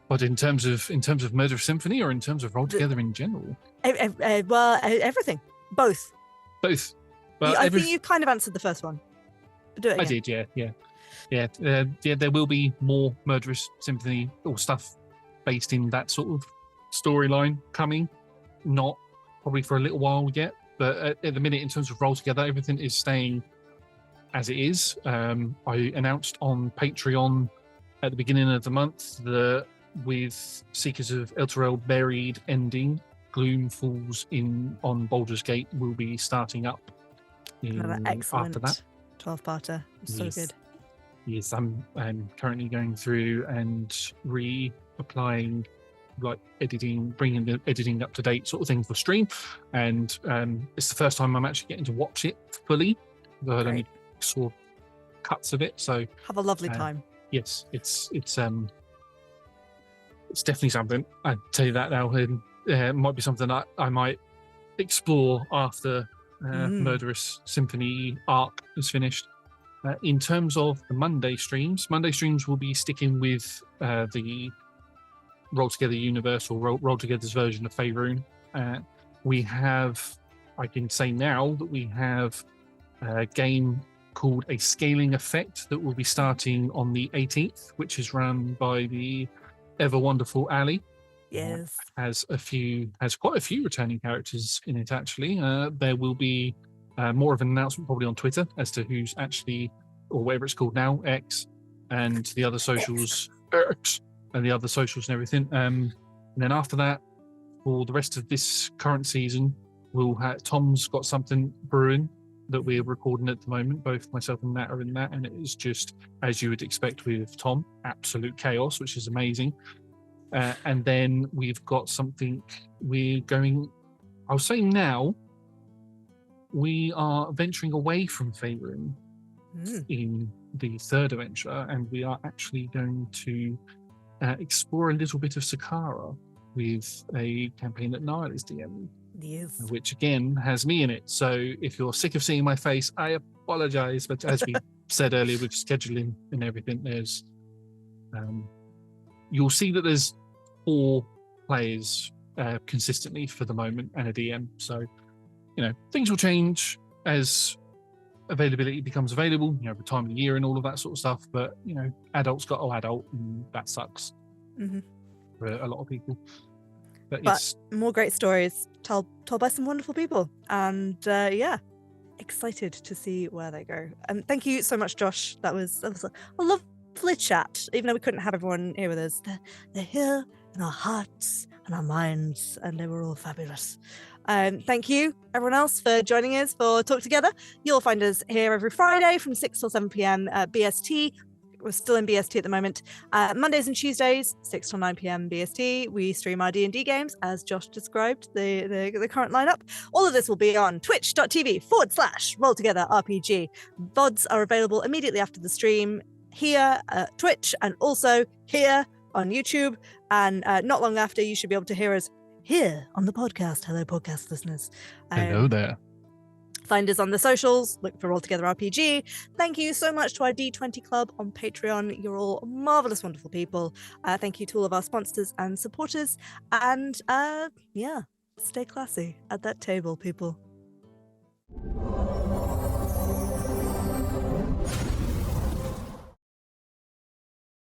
But in terms of Murderous Symphony, or in terms of Roll Together in general? Well, everything. Both. But I think you kind of answered the first one. But do it again. I did, yeah. There will be more Murderous Symphony or stuff based in that sort of storyline coming. Not probably for a little while yet, but at the minute, in terms of Roll Together, everything is staying as it is. I announced on Patreon at the beginning of the month that with Seekers of Elturel Buried ending, Gloom Falls on Baldur's Gate will be starting up Another excellent after that. 12-parter. So good. Yes, I'm currently going through and reapplying, like editing, bringing the editing up to date sort of thing for stream, and it's the first time I'm actually getting to watch it fully. I only saw cuts of it, so have a lovely time. Yes, it's definitely something. I tell you that now, and it might be something that I might explore after Murderous Symphony arc is finished. In terms of the Monday streams will be sticking with the Roll Together universe, or Roll Together's version of Faerun. We have, I can say now that we have a game called A Scaling Effect that will be starting on the 18th, which is run by the ever wonderful Ali. Yes. Has quite a few returning characters in it, actually. There will be more of an announcement probably on Twitter as to who's actually, or whatever it's called now, X, and the other socials, X, and the other socials and everything. And then after that, for the rest of this current season, Tom's got something brewing that we're recording at the moment. Both myself and Nat are in that, and it is just, as you would expect with Tom, absolute chaos, which is amazing. And then we've got something we're going, I'll say now, we are venturing away from Faerun in the third adventure, and we are actually going to explore a little bit of Sakara with a campaign that Niall is DMing. Yes. Which again has me in it. So if you're sick of seeing my face, I apologize. But as we said earlier with scheduling and everything, there's you'll see that there's 4 players consistently for the moment and a DM. So, things will change as availability becomes available, the time of the year and all of that sort of stuff. But, adults got to adult, and that sucks for a lot of people. But yes, more great stories told by some wonderful people. And excited to see where they go. And thank you so much, Josh. That was a lovely chat, even though we couldn't have everyone here with us. They're here in our hearts and our minds, and they were all fabulous. Thank you, everyone else, for joining us for Talk Together. You'll find us here every Friday from 6 till 7 p.m. BST. We're still in BST at the moment. Mondays and Tuesdays, 6 till 9 p.m. BST. We stream our D&D games, as Josh described, the current lineup. All of this will be on twitch.tv/RollTogetherRPG. VODs are available immediately after the stream here at Twitch, and also here on YouTube. And not long after, you should be able to hear us here on the podcast. Hello, podcast listeners. Hello there. Find us on the socials, look for Roll Together RPG. Thank you so much to our D20 Club on Patreon. You're all marvellous, wonderful people. Thank you to all of our sponsors and supporters. And stay classy at that table, people.